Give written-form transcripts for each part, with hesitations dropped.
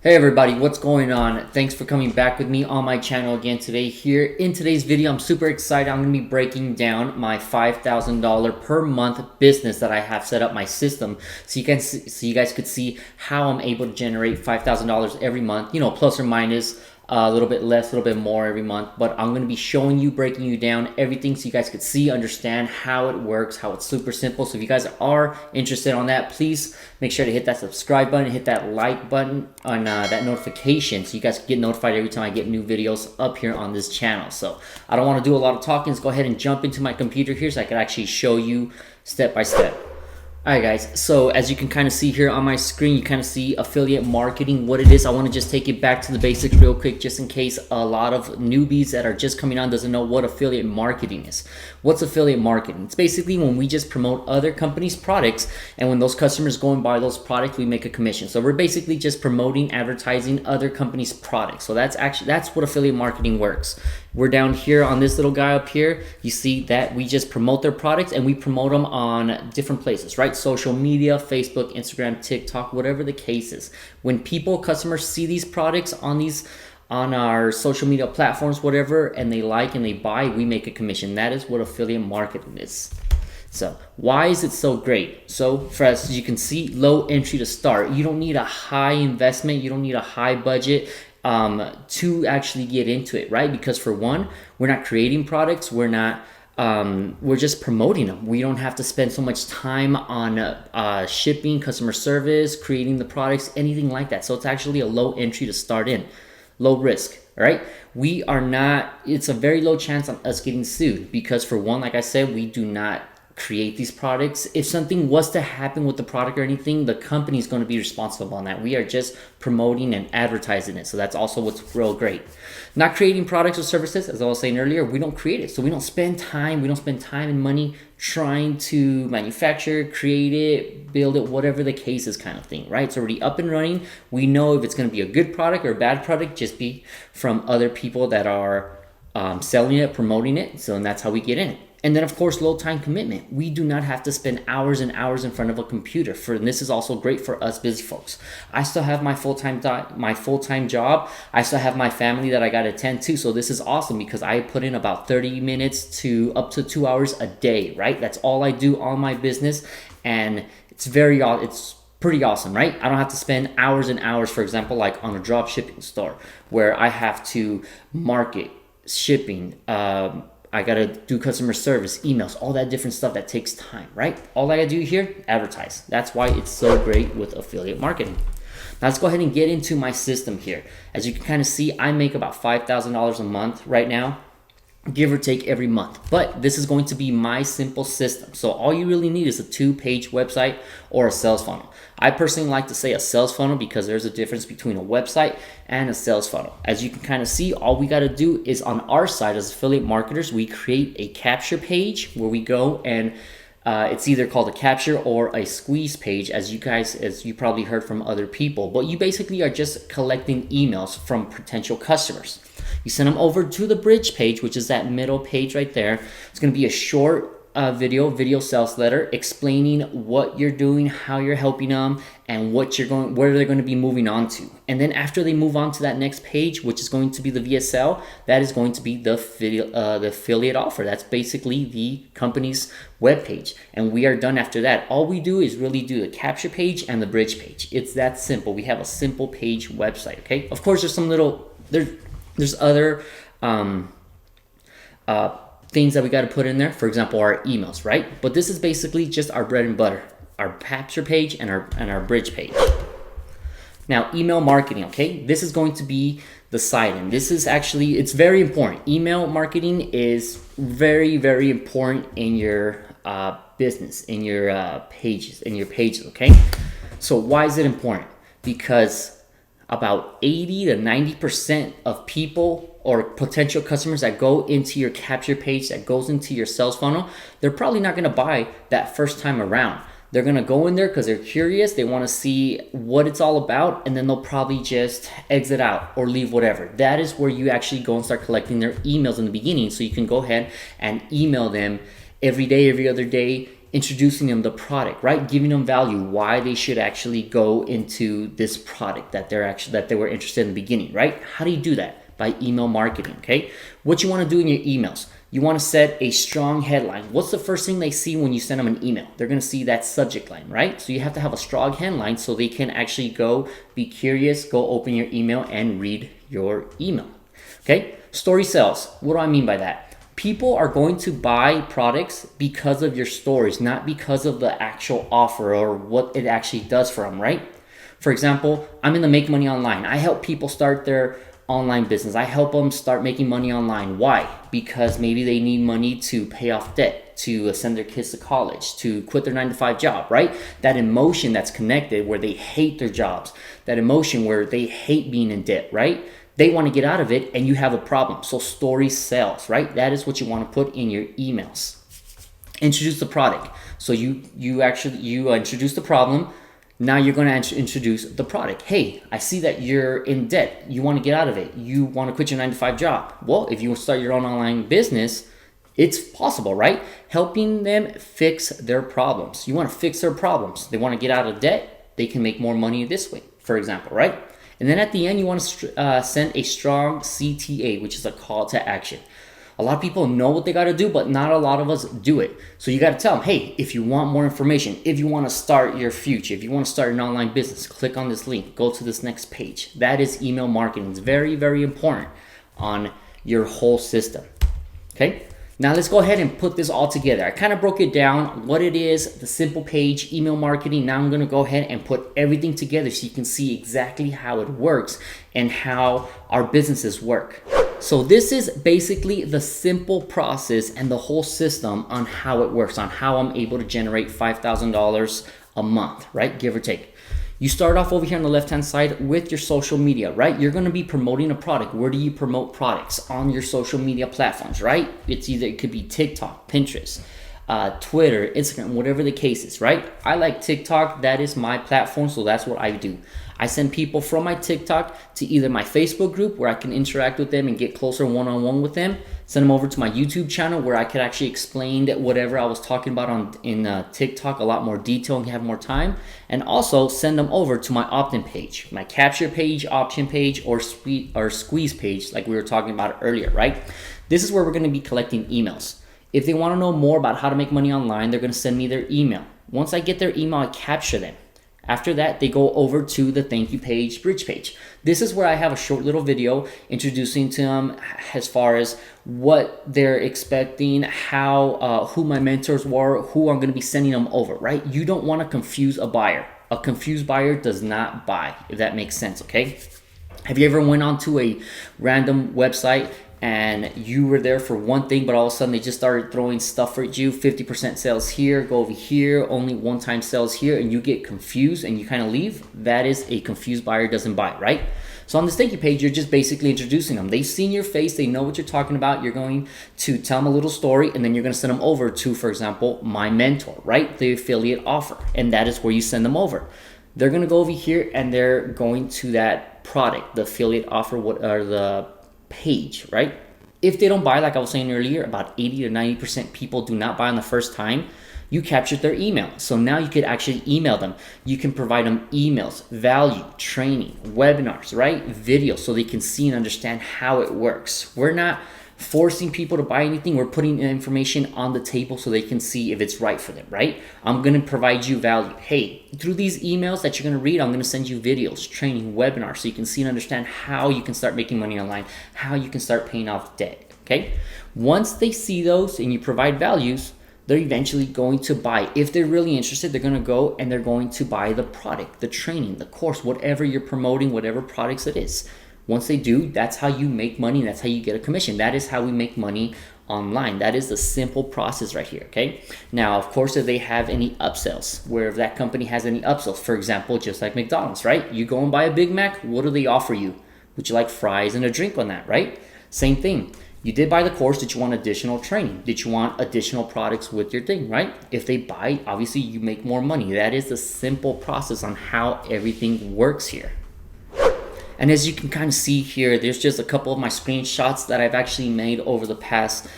Hey everybody, what's going on? Thanks for coming back with me on my channel again today. Here in today's video, I'm super excited. I'm going to be breaking down my $5,000 per month business that I have set up, my system, so you guys could see how I'm able to generate $5,000 every month, plus or minus a little bit less, a little bit more every month. But I'm going to be showing you, breaking you down everything so you guys could see, understand how it works, how it's super simple. So if you guys are interested on that, please make sure to hit that subscribe button, hit that like button on that notification so you guys can get notified every time I get new videos up here on this channel. So I don't want to do a lot of talking. Let's go ahead and jump into my computer here so I can actually show you step by step. Alright guys, so as you can kind of see here on my screen, you kind of see affiliate marketing, what it is. I want to just take it back to the basics real quick just in case a lot of newbies that are just coming on doesn't know what affiliate marketing is. What's affiliate marketing? It's basically when we just promote other companies' products, and when those customers go and buy those products, we make a commission. So we're basically just promoting, advertising other companies' products. So that's what affiliate marketing works. We're down here on this little guy up here. You see that we just promote their products and we promote them on different places, right? Social media, Facebook, Instagram, TikTok, whatever the case is. When customers see these products on our social media platforms, whatever, and they like and they buy, we make a commission. That is what affiliate marketing is. So why is it so great? So as you can see, low entry to start. You don't need a high investment. You don't need a high budget to actually get into it, right? Because for one, we're not creating products. We're just promoting them. We don't have to spend so much time on shipping, customer service, creating the products, anything like that. So it's actually a low entry to start in, low risk, right? It's a very low chance on us getting sued because for one, like I said, we do not create these products. If something was to happen with the product or anything, the company is going to be responsible on that. We are just promoting and advertising it. So that's also what's real great. Not creating products or services, as I was saying earlier, we don't create it. So we don't spend time and money trying to manufacture, create it, build it, whatever the case is kind of thing, right? It's already up and running. We know if it's going to be a good product or a bad product, just be from other people that are selling it, promoting it. So and that's how we get in it. And then, of course, low time commitment. We do not have to spend hours and hours in front of a computer. And this is also great for us busy folks. I still have my full-time job. I still have my family that I got to attend to. So this is awesome because I put in about 30 minutes to up to 2 hours a day, right? That's all I do on my business. And it's pretty awesome, right? I don't have to spend hours and hours, for example, like on a drop shipping store where I have to market, shipping, I gotta do customer service, emails, all that different stuff that takes time, right? All I gotta do here, advertise. That's why it's so great with affiliate marketing. Now let's go ahead and get into my system here. As you can kind of see, I make about $5,000 a month right now, give or take every month. But this is going to be my simple system. So all you really need is a 2-page website or a sales funnel. I personally like to say a sales funnel because there's a difference between a website and a sales funnel. As you can kind of see, all we got to do is on our side as affiliate marketers, we create a capture page where we go and it's either called a capture or a squeeze page, as you probably heard from other people. But you basically are just collecting emails from potential customers. You send them over to the bridge page, which is that middle page right there. It's going to be a short video sales letter explaining what you're doing, how you're helping them, and where they're going to be moving on to. And then after they move on to that next page, which is going to be the VSL, that is going to be the affiliate offer. That's basically the company's web page. And we are done after that. All we do is really do the capture page and the bridge page. It's that simple. We have a simple page website, okay? Of course, there's other things that we got to put in there. For example, our emails, right? But this is basically just our bread and butter, our capture page and our bridge page. Now, email marketing, okay? This is going to be the side end. It's very important. Email marketing is very, very important in your business, in your pages, okay? So why is it important? Because about 80 to 90% of people or potential customers that go into your capture page, that goes into your sales funnel, they're probably not going to buy that first time around. They're going to go in there because they're curious. They want to see what it's all about, and then they'll probably just exit out or leave, whatever. That is where you actually go and start collecting their emails in the beginning, so you can go ahead and email them every day, every other day, introducing them the product, right? Giving them value, why they should actually go into this product that they were interested in the beginning, right? How do you do that? By email marketing, okay? What you want to do in your emails, you want to set a strong headline. What's the first thing they see when you send them an email? They're going to see that subject line, right? So you have to have a strong headline so they can actually go be curious, go open your email and read your email, okay? Story sells. What do I mean by that? People are going to buy products because of your stories, not because of the actual offer or what it actually does for them, right? For example, I'm in the Make Money Online. I help people start their online business. I help them start making money online. Why? Because maybe they need money to pay off debt, to send their kids to college, to quit their 9-to-5 job, right? That emotion that's connected where they hate their jobs, that emotion where they hate being in debt, right? They want to get out of it and you have a problem. So story sells, right? That is what you want to put in your emails. Introduce the product. So you introduce the problem. Now you're going to introduce the product. Hey, I see that you're in debt. You want to get out of it. You want to quit your 9-to-5 job. Well, if you start your own online business, it's possible, right? Helping them fix their problems. You want to fix their problems. They want to get out of debt. They can make more money this way, for example, right? And then at the end, you want to send a strong CTA, which is a call to action. A lot of people know what they got to do, but not a lot of us do it. So you got to tell them, hey, if you want more information, if you want to start your future, if you want to start an online business, click on this link, go to this next page. That is email marketing. It's very, very important on your whole system. Okay. Now let's go ahead and put this all together. I kind of broke it down, what it is, the simple page, email marketing. Now I'm going to go ahead and put everything together so you can see exactly how it works and how our businesses work. So this is basically the simple process and the whole system on how it works, on how I'm able to generate $5,000 a month, right? Give or take. You start off over here on the left-hand side with your social media, right? You're going to be promoting a product. Where do you promote products? On your social media platforms, right? It could be TikTok, Pinterest, Twitter, Instagram, whatever the case is, right? I like TikTok. That is my platform, so that's what I do. I send people from my TikTok to either my Facebook group where I can interact with them and get closer one-on-one with them. Send them over to my YouTube channel where I could actually explain whatever I was talking about in TikTok a lot more detail and have more time. And also send them over to my opt-in page, my capture page, option page, or squeeze page like we were talking about earlier, right? This is where we're going to be collecting emails. If they want to know more about how to make money online, they're going to send me their email. Once I get their email, I capture them. After that, they go over to the thank you page, bridge page. This is where I have a short little video introducing to them as far as what they're expecting, who my mentors were, who I'm going to be sending them over, right? You don't want to confuse a buyer. A confused buyer does not buy, if that makes sense, okay? Have you ever went onto a random website and you were there for one thing, but all of a sudden they just started throwing stuff at you, 50% sales here, go over here, only one-time sales here, and you get confused and you kind of leave? That is a confused buyer doesn't buy, right? So on this thank you page, you're just basically introducing them. They've seen your face, they know what you're talking about. You're going to tell them a little story, and then you're going to send them over to, for example, my mentor, right? The affiliate offer, and that is where you send them over. They're going to go over here and they're going to that product, the affiliate offer, or the page, right? If they don't buy, like I was saying earlier, about 80 to 90% people do not buy on the first time. You captured their email. So now you could actually email them. You can provide them emails, value, training, webinars, right? Videos so they can see and understand how it works. We're not forcing people to buy anything. We're putting information on the table so they can see if it's right for them, right? I'm going to provide you value. Hey, through these emails that you're going to read, I'm going to send you videos, training, webinars so you can see and understand how you can start making money online, how you can start paying off debt, okay? Once they see those and you provide values, they're eventually going to buy. If they're really interested, they're going to go and they're going to buy the product, the training, the course, whatever you're promoting, whatever products it is. Once they do, that's how you make money. That's how you get a commission. That is how we make money online. That is the simple process right here, okay? Now, of course, if they have any upsells, where if that company has any upsells, for example, just like McDonald's, right? You go and buy a Big Mac, what do they offer you? Would you like fries and a drink on that, right? Same thing. You did buy the course. Did you want additional training? Did you want additional products with your thing, right? If they buy, obviously you make more money. That is the simple process on how everything works here. And as you can kind of see here, there's just a couple of my screenshots that I've actually made over the past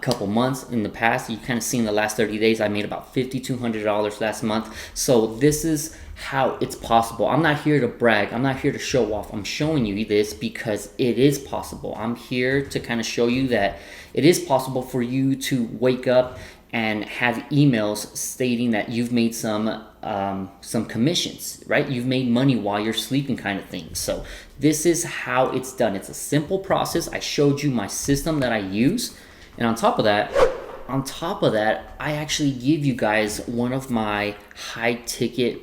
couple months. In the past, you kind of see in the last 30 days, I made about $5,200 last month. So this is how it's possible. I'm not here to brag. I'm not here to show off. I'm showing you this because it is possible. I'm here to kind of show you that it is possible for you to wake up and have emails stating that you've made some commissions, right? You've made money while you're sleeping, kind of thing. So this is how it's done. It's a simple process. I showed you my system that I use, and on top of that, I actually give you guys one of my high ticket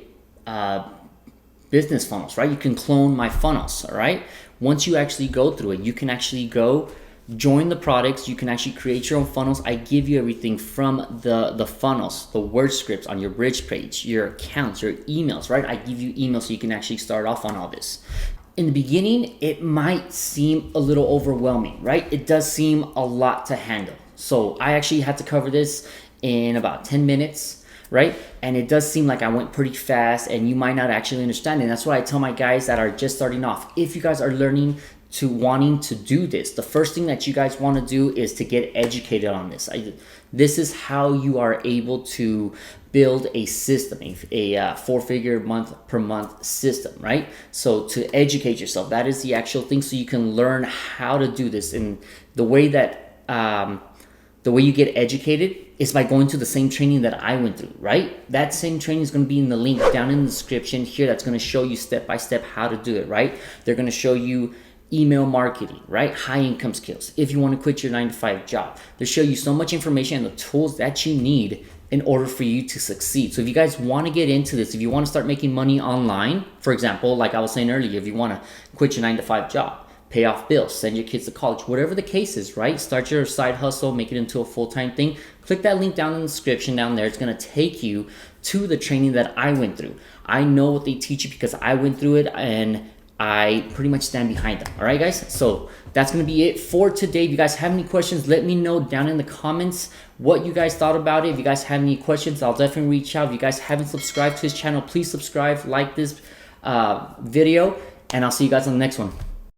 business funnels, right? You can clone my funnels, all right? Once you actually go through it, you can actually go join the products. You can actually create your own funnels. I give you everything from the funnels, the word scripts on your bridge page, your accounts, your emails, right? I give you emails so you can actually start off on all this. In the beginning, it might seem a little overwhelming, right? It does seem a lot to handle. So I actually had to cover this in about 10 minutes, right? And it does seem like I went pretty fast and you might not actually understand it. And that's what I tell my guys that are just starting off. If you guys are learning to wanting to do this, the first thing that you guys want to do is to get educated on this. This is how you are able to build a system, a four-figure month per month system, right? So to educate yourself, that is the actual thing, so you can learn how to do this. And the way you get educated is by going to the same training that I went through, right? That same training is going to be in the link down in the description here. That's going to show you step by step how to do it, right? They're going to show you email marketing, right? High income skills. If you want to quit your 9-to-5 job, they show you so much information and the tools that you need in order for you to succeed. So if you guys want to get into this, if you want to start making money online, for example, like I was saying earlier, if you want to quit your 9-to-5 job, pay off bills, send your kids to college, whatever the case is, right? Start your side hustle, make it into a full-time thing. Click that link down in the description down there. It's going to take you to the training that I went through. I know what they teach you because I went through it, and I pretty much stand behind them. All right, guys? So that's going to be it for today. If you guys have any questions, let me know down in the comments what you guys thought about it. If you guys have any questions, I'll definitely reach out. If you guys haven't subscribed to his channel, please subscribe, like this video, and I'll see you guys on the next one.